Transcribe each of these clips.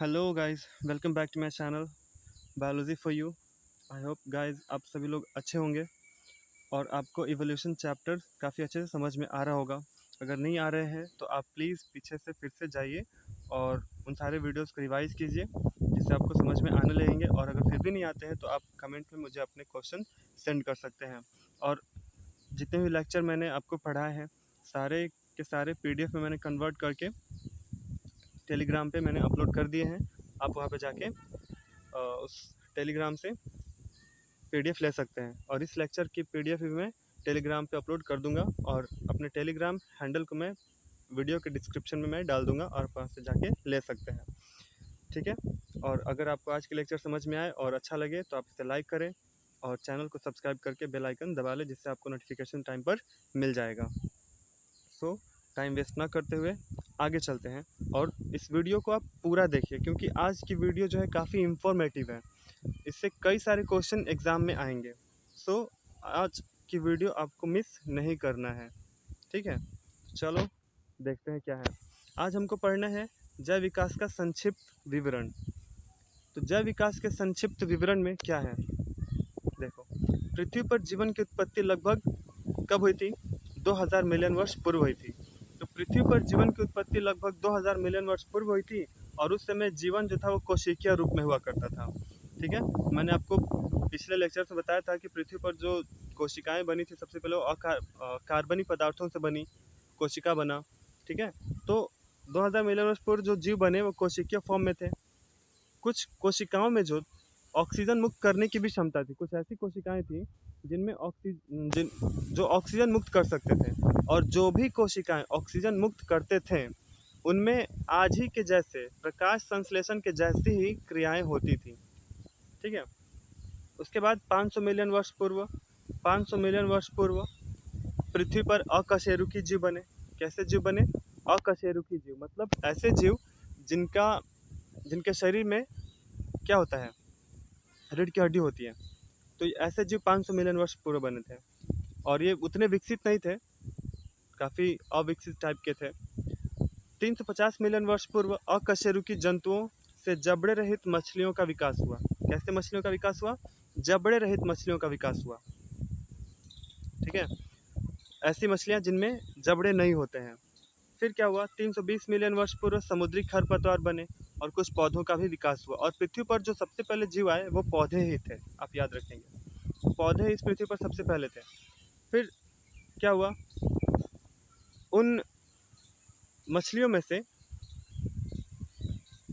Hello guys, welcome back to my channel biology for you. I hope guys आप सभी लोग अच्छे होंगे और आपको इवोल्यूशन चैप्टर काफ़ी अच्छे से समझ में आ रहा होगा। अगर नहीं आ रहे हैं तो आप प्लीज़ पीछे से फिर से जाइए और उन सारे वीडियोस को रिवाइज़ कीजिए जिससे आपको समझ में आने लगेंगे। और अगर फिर भी नहीं आते हैं तो आप कमेंट में मुझे अपने क्वेश्चन सेंड कर सकते हैं। और जितने भी लेक्चर मैंने आपको पढ़ाए हैं सारे के सारे PDF में मैंने कन्वर्ट करके टेलीग्राम पे मैंने अपलोड कर दिए हैं। आप वहाँ पे जाके उस टेलीग्राम से PDF ले सकते हैं और इस लेक्चर की PDF भी मैं टेलीग्राम पे अपलोड कर दूंगा और अपने टेलीग्राम हैंडल को मैं वीडियो के डिस्क्रिप्शन में मैं डाल दूंगा और आप वहाँ से जाके ले सकते हैं। ठीक है। और अगर आपको आज की लेक्चर समझ में आए और अच्छा लगे तो आप इसे लाइक करें और चैनल को सब्सक्राइब करके बेल आइकन दबा लें जिससे आपको नोटिफिकेशन टाइम पर मिल जाएगा। सो टाइम वेस्ट ना करते हुए आगे चलते हैं और इस वीडियो को आप पूरा देखिए क्योंकि आज की वीडियो जो है काफ़ी इंफॉर्मेटिव है। इससे कई सारे क्वेश्चन एग्ज़ाम में आएंगे। सो आज की वीडियो आपको मिस नहीं करना है। ठीक है, चलो देखते हैं क्या है। आज हमको पढ़ना है जैव विकास का संक्षिप्त विवरण। तो जैव विकास के संक्षिप्त विवरण में क्या है, देखो। पृथ्वी पर जीवन की उत्पत्ति लगभग कब हुई थी? 2000 मिलियन वर्ष पूर्व हुई थी। तो पृथ्वी पर जीवन की उत्पत्ति लगभग 2000 मिलियन वर्ष पूर्व हुई थी और उस समय जीवन जो था वो कोशिकीय रूप में हुआ करता था। ठीक है, मैंने आपको पिछले लेक्चर से बताया था कि पृथ्वी पर जो कोशिकाएं बनी थी सबसे पहले वो कार्बनिक पदार्थों से बनी कोशिका बना। ठीक है, तो 2000 मिलियन वर्ष पूर्व जो जीव बने वो कोशिकीय फॉर्म में थे। कुछ कोशिकाओं में जो ऑक्सीजन मुक्त करने की भी क्षमता थी, कुछ ऐसी कोशिकाएं थी जिनमें जो ऑक्सीजन मुक्त कर सकते थे। और जो भी कोशिकाएं ऑक्सीजन मुक्त करते थे उनमें आज ही के जैसे प्रकाश संश्लेषण के जैसी ही क्रियाएं होती थी। ठीक है, उसके बाद 500 मिलियन वर्ष पूर्व 500 मिलियन वर्ष पूर्व पृथ्वी पर अकशेरुकी जीव बने। कैसे जीव बने? अकशेरुकी जीव मतलब ऐसे जीव जिनका जिनके शरीर में क्या होता है, रीढ़ की हड्डी होती है। तो ऐसे जीव 500 मिलियन वर्ष पूर्व बने थे और ये उतने विकसित नहीं थे, काफ़ी अविकसित टाइप के थे। 350 मिलियन वर्ष पूर्व अकशेरुकी जंतुओं से जबड़े रहित मछलियों का विकास हुआ। कैसे मछलियों का विकास हुआ? जबड़े रहित मछलियों का विकास हुआ। ठीक है, ऐसी मछलियां जिनमें जबड़े नहीं होते हैं। फिर क्या हुआ? 320 मिलियन वर्ष पूर्व समुद्री खरपतवार बने और कुछ पौधों का भी विकास हुआ। और पृथ्वी पर जो सबसे पहले जीव आए वो पौधे ही थे, आप याद रखेंगे। तो पौधे ही इस पृथ्वी पर सबसे पहले थे। फिर क्या हुआ? उन मछलियों में से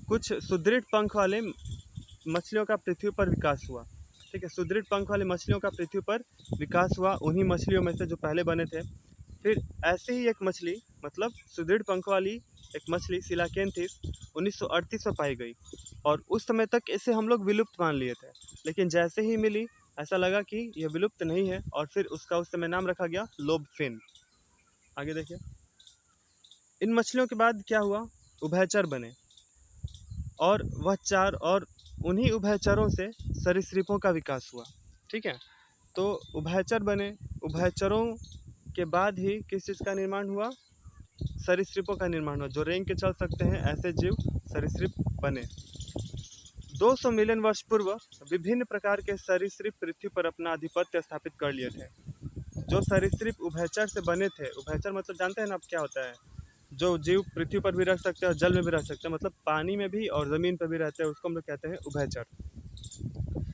कुछ सुदृढ़ पंख वाले मछलियों का पृथ्वी पर विकास हुआ। ठीक है, सुदृढ़ पंख वाली मछलियों का पृथ्वी पर विकास हुआ उन्हीं मछलियों में से जो पहले बने थे। फिर ऐसे ही एक मछली मतलब सुदृढ़ पंख वाली एक मछली सिलाकेंथिस 1938 में पाई गई और उस समय तक इसे हम लोग विलुप्त मान लिए थे। लेकिन जैसे ही मिली ऐसा लगा कि यह विलुप्त नहीं है और फिर उसका उस समय नाम रखा गया लोबफिन। आगे देखिए, इन मछलियों के बाद क्या हुआ? उभयचर बने और वह चार और उन्हीं उभयचरों से सरीसृपों का विकास हुआ। ठीक है, तो उभयचर बने, उभयचरों के बाद ही किस चीज़ का निर्माण हुआ? सरीसृपों का निर्माण हुआ। जो रेंग के चल सकते हैं ऐसे जीव सरीसृप बने। 200 मिलियन वर्ष पूर्व विभिन्न प्रकार के सरीसृप पृथ्वी पर अपना आधिपत्य स्थापित कर लिए थे। जो सरीसृप उभयचर से बने थे, उभयचर मतलब जानते हैं ना आप क्या होता है? जो जीव पृथ्वी पर भी रह सकते हैं और जल में भी रह सकते हैं, मतलब पानी में भी और ज़मीन पर भी रहते हैं, उसको हम लोग कहते हैं उभयचर।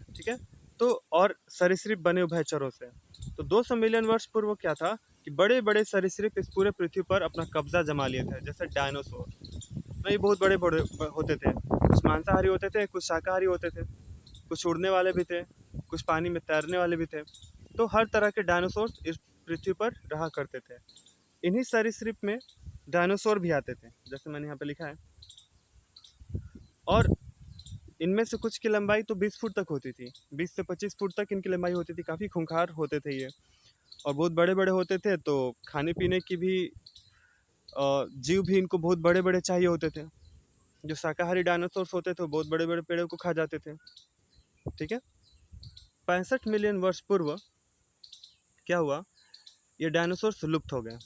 ठीक है, तो और सरीसृप बने उभयचरों से। तो 200 मिलियन वर्ष पूर्व क्या था कि बड़े बड़े सरीसृप इस पूरे पृथ्वी पर अपना कब्जा जमा लिए थे। जैसे डायनासोर, नहीं बहुत बड़े बड़े होते थे। कुछ मांसाहारी होते थे, कुछ शाकाहारी होते थे, कुछ उड़ने वाले भी थे, कुछ पानी में तैरने वाले भी थे। तो हर तरह के डायनासोर इस पृथ्वी पर रहा करते थे। इन्हीं सरीसृप में डायनासोर भी आते थे, जैसे मैंने यहाँ पे लिखा है। और इनमें से कुछ की लंबाई तो 20 फुट तक होती थी, 20 से 25 फुट तक इनकी लंबाई होती थी। काफ़ी खूंखार होते थे ये और बहुत बड़े बड़े होते थे। तो खाने पीने की भी जीव भी इनको बहुत बड़े बड़े चाहिए होते थे। जो शाकाहारी डायनासोर्स होते थे वो बहुत बड़े बड़े पेड़ों को खा जाते थे। ठीक है, 65 मिलियन वर्ष पूर्व क्या हुआ? ये डायनासोर्स लुप्त हो गए।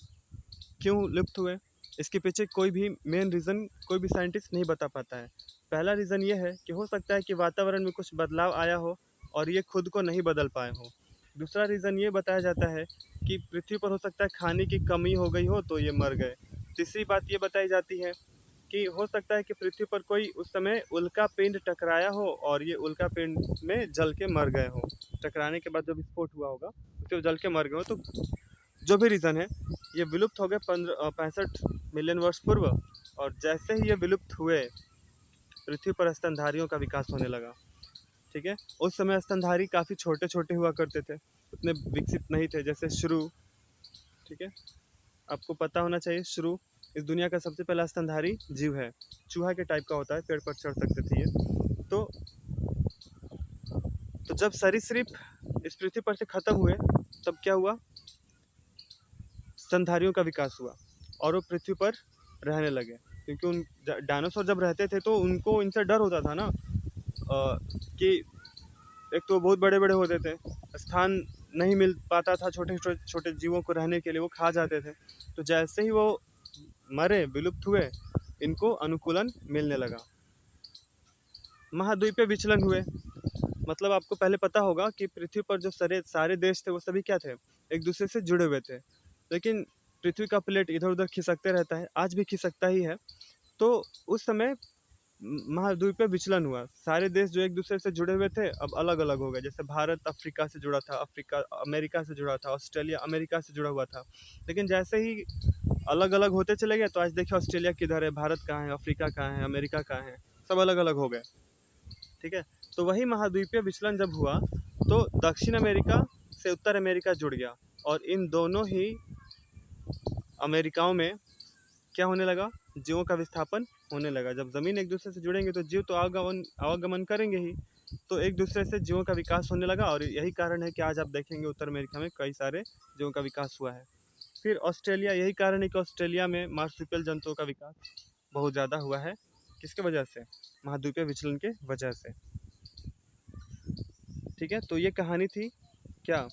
क्यों लुप्त हुए? इसके पीछे कोई भी मेन रीज़न कोई भी साइंटिस्ट नहीं बता पाता है। पहला रीज़न ये है कि हो सकता है कि वातावरण में कुछ बदलाव आया हो और ये खुद को नहीं बदल पाए हों। दूसरा रीज़न ये बताया जाता है कि पृथ्वी पर हो सकता है खाने की कमी हो गई हो तो ये मर गए। तीसरी बात ये बताई जाती है कि हो सकता है कि पृथ्वी पर कोई उस समय उल्का पिंड टकराया हो और ये उल्का पिंड में जल के मर गए हों। टकराने के बाद जब विस्फोट हुआ होगा उससे जल के मर गए हों। तो जो भी रीज़न है ये विलुप्त हो गए 65 मिलियन वर्ष पूर्व, और जैसे ही ये विलुप्त हुए पृथ्वी पर स्तनधारियों का विकास होने लगा। ठीक है, उस समय स्तनधारी काफ़ी छोटे छोटे हुआ करते थे, उतने विकसित नहीं थे जैसे श्रू। ठीक है, आपको पता होना चाहिए श्रू इस दुनिया का सबसे पहला स्तनधारी जीव है। चूहा के टाइप का होता है, पेड़ पर चढ़ सकते थे ये। तो जब सरीसृप इस पृथ्वी पर से खत्म हुए तब क्या हुआ, स्तनधारियों का विकास हुआ और वो पृथ्वी पर रहने लगे। क्योंकि उन डायनासोर जब रहते थे तो उनको इनसे डर होता था ना, कि एक तो बहुत बड़े बड़े होते थे, स्थान नहीं मिल पाता था छोटे छोटे जीवों को रहने के लिए, वो खा जाते थे। तो जैसे ही वो मरे, विलुप्त हुए, इनको अनुकूलन मिलने लगा। महाद्वीपीय विचलन हुए, मतलब आपको पहले पता होगा कि पृथ्वी पर जो सारे देश थे वो सभी क्या थे, एक दूसरे से जुड़े हुए थे। लेकिन पृथ्वी का प्लेट इधर उधर खिसकते रहता है, आज भी खिसकता ही है। तो उस समय महाद्वीपीय विचलन हुआ, सारे देश जो एक दूसरे से जुड़े हुए थे अब अलग अलग हो गए। जैसे भारत अफ्रीका से जुड़ा था, अफ्रीका अमेरिका से जुड़ा था, ऑस्ट्रेलिया अमेरिका से जुड़ा हुआ था। लेकिन जैसे ही अलग अलग होते चले गए तो आज देखिए ऑस्ट्रेलिया किधर है, भारत कहाँ है, अफ्रीका कहाँ है, अमेरिका कहाँ है, सब अलग अलग हो गए। ठीक है, तो वही महाद्वीपीय विचलन जब हुआ तो दक्षिण अमेरिका से उत्तर अमेरिका जुड़ गया, और इन दोनों ही अमेरिकाओं में क्या होने लगा, जीवों का विस्थापन होने लगा। जब ज़मीन एक दूसरे से जुड़ेंगे तो जीव तो आवागमन करेंगे ही, तो एक दूसरे से जीवों का विकास होने लगा। और यही कारण है कि आज आप देखेंगे उत्तर अमेरिका में कई सारे जीवों का विकास हुआ है। फिर ऑस्ट्रेलिया, यही कारण है कि ऑस्ट्रेलिया में मार्supial जंतुओं का विकास बहुत ज़्यादा हुआ है। किसके वजह से, महाद्वीपीय विचलन के वजह से। ठीक है, तो ये कहानी थी क्या,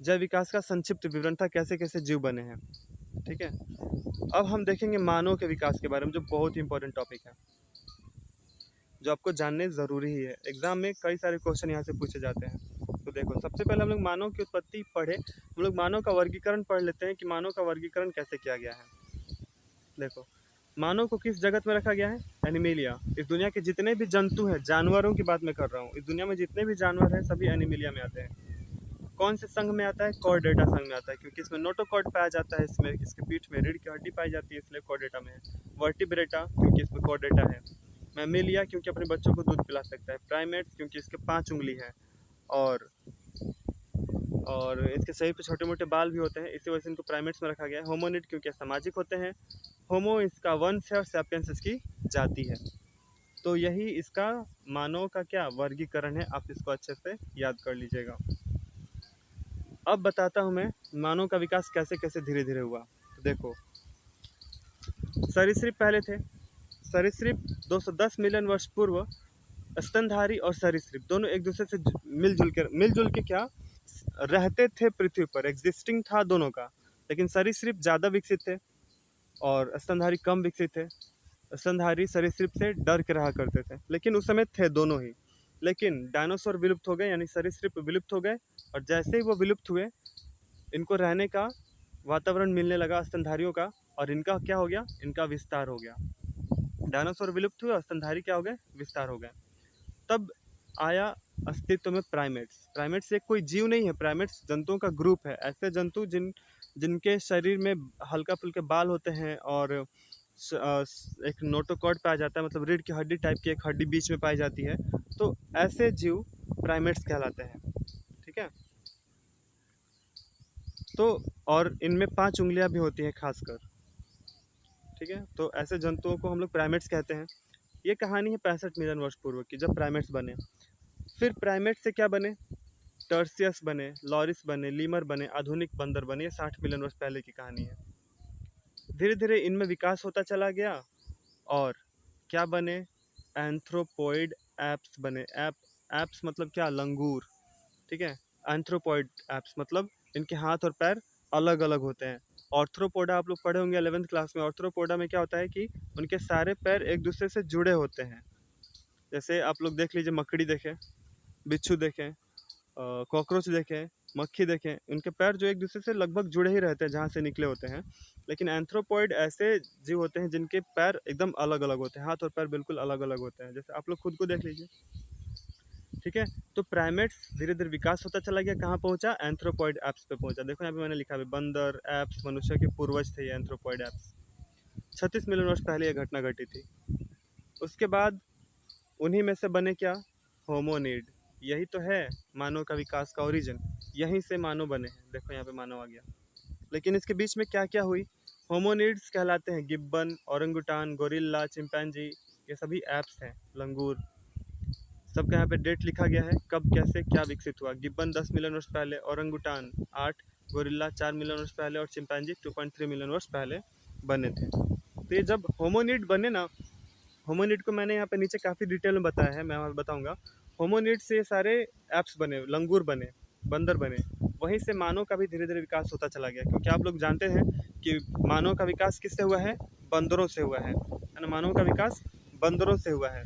जैव विकास का संक्षिप्त विवरण था, कैसे कैसे जीव बने हैं। ठीक है, अब हम देखेंगे मानव के विकास के बारे में, जो बहुत ही इंपॉर्टेंट टॉपिक है, जो आपको जानने ज़रूरी ही है। एग्जाम में कई सारे क्वेश्चन यहाँ से पूछे जाते हैं। तो देखो, सबसे पहले हम लोग मानव की उत्पत्ति पढ़े, हम लोग मानव का वर्गीकरण पढ़ लेते हैं कि मानव का वर्गीकरण कैसे किया गया है। देखो, मानव को किस जगत में रखा गया है, एनिमेलिया। इस दुनिया के जितने भी जंतु हैं, जानवरों की बात मैं कर रहा हूँ, इस दुनिया में जितने भी जानवर हैं सभी एनिमेलिया में आते हैं। कौन से संघ में आता है, कॉर्डेटा संघ में आता है, क्योंकि इसमें नोटोकॉर्ड पाया जाता है, इसमें इसके पीठ में रीढ़ की हड्डी पाई जाती है, इसलिए कॉर्डेटा में है। वर्टिब्रेटा, क्योंकि इसमें कॉर्डेटा है। मैमेलिया, क्योंकि अपने बच्चों को दूध पिला सकता है। प्राइमेट्स, क्योंकि इसके 5 उंगली है, और इसके शरीर पे छोटे मोटे बाल भी होते हैं, इसी वजह से इनको प्राइमेट्स में रखा गया है। होमोनिड, क्योंकि सामाजिक होते हैं। होमो इसका वंश है और सैपियंस इसकी जाति है। तो यही इसका मानव का क्या वर्गीकरण है, आप इसको अच्छे से याद कर लीजिएगा। अब बताता हूँ मैं मानव का विकास कैसे कैसे धीरे धीरे हुआ। तो देखो, सरीसृप पहले थे। सरीसृप 210 मिलियन वर्ष पूर्व, स्तनधारी और सरीसृप दोनों एक दूसरे से मिलजुल के क्या रहते थे पृथ्वी पर, एग्जिस्टिंग था दोनों का। लेकिन सरीसृप ज़्यादा विकसित थे और स्तनधारी कम विकसित थे। स्तनधारी सरीसृप से डर के रहा करते थे, लेकिन उस समय थे दोनों ही। लेकिन डायनासोर विलुप्त हो गए, यानी सरीसृप विलुप्त हो गए, और जैसे ही वो विलुप्त हुए इनको रहने का वातावरण मिलने लगा स्तनधारियों का, और इनका क्या हो गया, इनका विस्तार हो गया। डायनासोर विलुप्त हुए और स्तनधारी क्या हो गए, विस्तार हो गए। तब आया अस्तित्व में प्राइमेट्स। प्राइमेट्स एक कोई जीव नहीं है, प्राइमेट्स जंतुओं का ग्रुप है। ऐसे जंतु जिनके शरीर में हल्का फुल्के बाल होते हैं और एक नोटोकॉर्ड पाया जाता है, मतलब रीढ़ की हड्डी टाइप की एक हड्डी बीच में पाई जाती है। तो ऐसे जीव प्राइमेट्स कहलाते हैं। ठीक है, तो और इनमें 5 उंगलियां भी होती हैं खासकर। ठीक है, तो ऐसे जंतुओं को हम लोग प्राइमेट्स कहते हैं। ये कहानी है 65 मिलियन वर्ष पूर्व की, जब प्राइमेट्स बने। फिर प्राइमेट से क्या बने, टर्सियस बने, लॉरिस बने, लीमर बने, आधुनिक बंदर बने। ये 60 मिलियन वर्ष पहले की कहानी है। धीरे धीरे इनमें विकास होता चला गया, और क्या बने, एंथ्रोपॉइड एप्स बने। एप्स मतलब क्या, लंगूर। ठीक है, एंथ्रोपॉइड एप्स मतलब इनके हाथ और पैर अलग अलग होते हैं, ऑर्थ्रोपोडा आप लोग पढ़े होंगे 11th क्लास में। ऑर्थ्रोपोडा में क्या होता है कि उनके सारे पैर एक दूसरे से जुड़े होते हैं। जैसे आप लोग देख लीजिए, मकड़ी देखें, बिच्छू देखें, कॉकरोच देखें, मक्खी देखें, उनके पैर जो एक दूसरे से लगभग जुड़े ही रहते हैं जहाँ से निकले होते हैं। लेकिन एंथ्रोपॉइड ऐसे जीव होते हैं जिनके पैर एकदम अलग अलग होते हैं, हाथ और पैर बिल्कुल अलग अलग होते हैं। जैसे आप लोग खुद को देख लीजिए, ठीक है। तो प्राइमेट्स धीरे धीरे विकास होता चला गया, कहाँ पहुंचा? एंथ्रोपॉइड एप्स पे पहुंचा। देखो यहाँ पे मैंने लिखा है, बंदर एप्स मनुष्य के पूर्वज थे ये एंथ्रोपॉइड एप्स। 36 मिलियन वर्ष पहले यह घटना घटी थी। उसके बाद उन्हीं में से बने क्या? होमोनिड। यही तो है मानव का विकास का ओरिजिन, यहीं से मानव बने हैं। देखो यहाँ पे मानव आ गया। लेकिन इसके बीच में क्या क्या हुई? होमोनिड्स कहलाते हैं गिब्बन, ओरंगुटान, गोरिल्ला, चिंपैंजी, ये सभी एप्स हैं, लंगूर। सबका यहाँ पे डेट लिखा गया है, कब कैसे क्या विकसित हुआ। गिब्बन 10 मिलियन वर्ष पहले, ओरंगुटान 8, गोरिल्ला 4 मिलियन वर्ष पहले और चिंपैंजी 2.3 मिलियन वर्ष पहले बने थे। तो ये जब होमोनिड बने ना, होमोनिड को मैंने यहाँ पे नीचे काफ़ी डिटेल में बताया है, मैं वहाँ बताऊँगा। होमोनिड से सारे एप्स बने, लंगूर बने, बंदर बने। वहीं से मानव का भी धीरे धीरे विकास होता चला गया, क्योंकि आप लोग जानते हैं कि मानव का विकास किससे हुआ है? बंदरों से हुआ है ना। मानव का विकास बंदरों से हुआ है,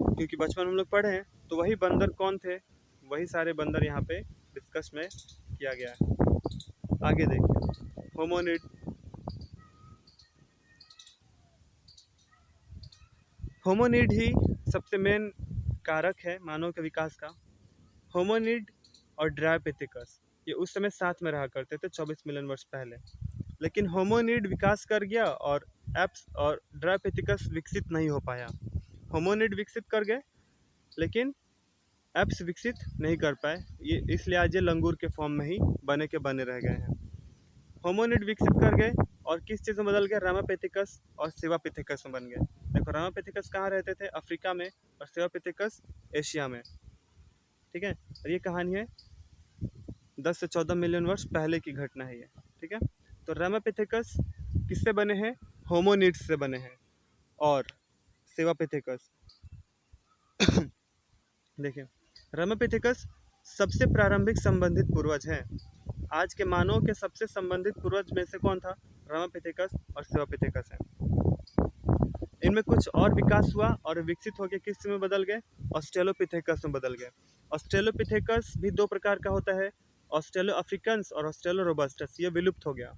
क्योंकि बचपन में हम लोग पढ़े हैं। तो वही बंदर कौन थे? वही सारे बंदर यहाँ पे डिस्कस में किया गया है। आगे देखिए, होमोनिड। होमोनिड ही सबसे मेन कारक है मानव के विकास का। होमोनिड और ड्रायोपिथेकस ये उस समय साथ में रहा करते थे 24 मिलियन वर्ष पहले। लेकिन होमोनिड विकास कर गया और एप्स और ड्रायोपिथेकस विकसित नहीं हो पाया। होमोनिड विकसित कर गए लेकिन एप्स विकसित नहीं कर पाए, ये इसलिए आज ये लंगूर के फॉर्म में ही बने के बने रह गए हैं। होमोनिड विकसित कर गए और किस चीज़ में बदल गए? रामापिथेकस और सेवापिथेकस में बन गए। देखो, रामापिथेकस कहाँ रहते थे? अफ्रीका में, और सेवापिथेकस एशिया में, ठीक है। और ये कहानी है 10 से 14 मिलियन वर्ष पहले की घटना है ये, ठीक है। तो रामापिथेकस किससे बने हैं? होमोनिड्स से बने हैं। और सेवापिथेकस देखिए, रामापिथेकस सबसे प्रारंभिक संबंधित पूर्वज हैं। आज के मानव के सबसे संबंधित पूर्वज में से कौन था? रामापिथेकस और सेवापिथेकस है। इनमें कुछ और विकास हुआ और विकसित होकर किस में बदल गए? ऑस्ट्रेलोपिथेकस में बदल गए। ऑस्ट्रेलोपिथेकस भी दो प्रकार का होता है, ऑस्ट्रेलो अफ्रीकन्स और ऑस्ट्रेलो रोबस्टस। ये विलुप्त हो गया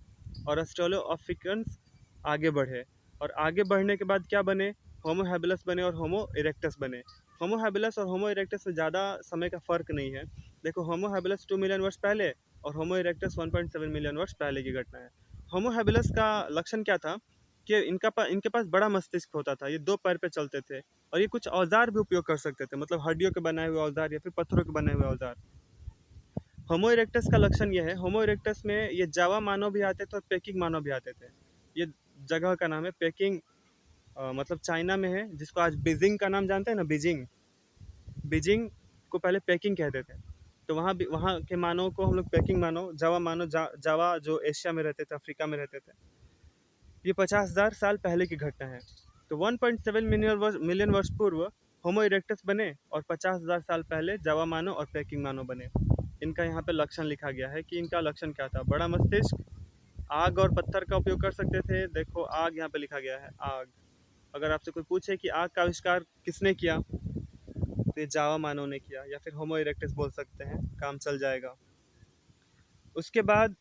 और ऑस्ट्रेलो अफ्रीकन्स आगे बढ़े, और आगे बढ़ने के बाद क्या बने? होमो हैबिलस बने और होमो इरेक्टस बने। होमो हैबिलस और होमो इरेक्टस में ज़्यादा समय का फ़र्क नहीं है। देखो, होमो हैबिलस 2 मिलियन वर्ष पहले और होमो इरेक्टस 1.7 मिलियन वर्ष पहले की घटना है। होमो हैबिलस का लक्षण क्या था? कि इनके पास बड़ा मस्तिष्क होता था, ये दो पैर पे चलते थे और ये कुछ औजार भी उपयोग कर सकते थे, मतलब हड्डियों के बनाए हुए औजार या फिर पत्थरों के बनाए हुए औजार। होमो इरेक्टस का लक्षण ये है, होमो इरेक्टस में ये जावा मानव भी आते थे और पेकिंग मानव भी आते थे। ये जगह का नाम है पेकिंग, मतलब चाइना में है, जिसको आज बीजिंग का नाम जानते हैं ना, बीजिंग। बीजिंग को पहले पेकिंग कहते थे। तो वहाँ के मानव को हम लोग पेकिंग मानव, जावा मानव, जावा जो एशिया में रहते थे, अफ्रीका में रहते थे। ये 50,000 साल पहले की घटना है। तो 1.7 मिलियन वर्ष पूर्व होमो इरेक्टस बने और 50,000 साल पहले जावा मानव और पेकिंग मानव बने। इनका यहाँ पे लक्षण लिखा गया है कि इनका लक्षण क्या था? बड़ा मस्तिष्क, आग और पत्थर का उपयोग कर सकते थे। देखो, आग यहाँ पे लिखा गया है, आग। अगर आपसे कोई पूछे कि आग का आविष्कार किसने किया, तो ये जावा मानव ने किया, या फिर होमो इरेक्टस बोल सकते हैं, काम चल जाएगा। उसके बाद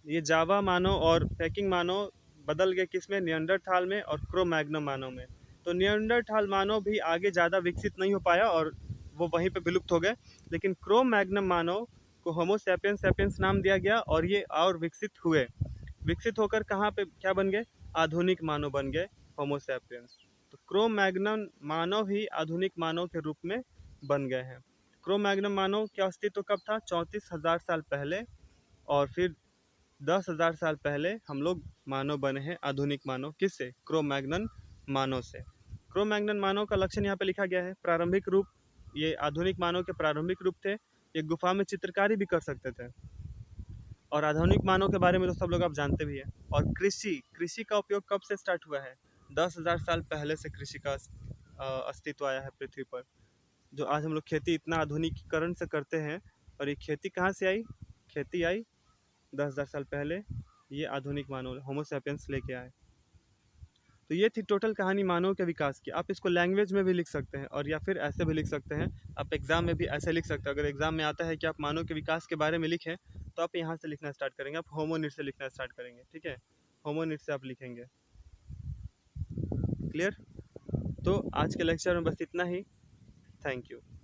ये जावा मानव और पेकिंग मानव बदल गए किसमें? नियंडरथाल में और क्रो मैग्नम मानव में। तो नियंडरथाल मानव भी आगे ज़्यादा विकसित नहीं हो पाया और वो वहीं पे विलुप्त हो गए। लेकिन क्रो मैग्नम मानव को होमो सैपियंस सैपियंस नाम दिया गया और ये और विकसित हुए। विकसित होकर कहाँ पे क्या बन गए? आधुनिक मानव बन गए, होमो सैपियंस। तो क्रो मैग्नम मानव ही आधुनिक मानव के रूप में बन गए हैं। क्रो मैग्नम मानव का अस्तित्व कब था? 34,000 साल पहले, और फिर 10,000 साल पहले हम लोग मानव बने हैं, आधुनिक मानव। किससे? क्रो मैग्नन मानव से। क्रो मैग्नन मानव का लक्षण यहाँ पे लिखा गया है, प्रारंभिक रूप। ये आधुनिक मानव के प्रारंभिक रूप थे। ये गुफा में चित्रकारी भी कर सकते थे। और आधुनिक मानव के बारे में तो सब लोग आप जानते भी हैं। और कृषि का उपयोग कब से स्टार्ट हुआ है? 10,000 साल पहले से कृषि का अस्तित्व आया है पृथ्वी पर। जो आज हम लोग खेती इतना आधुनिकीकरण से करते हैं, और ये खेती कहाँ से आई? खेती आई 10,000 साल पहले ये आधुनिक मानव होमो सैपियंस लेके आए। तो ये थी टोटल कहानी मानव के विकास की। आप इसको लैंग्वेज में भी लिख सकते हैं और या फिर ऐसे भी लिख सकते हैं। आप एग्जाम में भी ऐसे लिख सकते हैं। अगर एग्जाम में आता है कि आप मानव के विकास के बारे में लिखें, तो आप यहाँ से लिखना स्टार्ट करेंगे, आप होमोनिड से लिखना स्टार्ट करेंगे, ठीक है, होमोनिड से आप लिखेंगे। क्लियर? तो आज के लेक्चर में बस इतना ही। Thank you.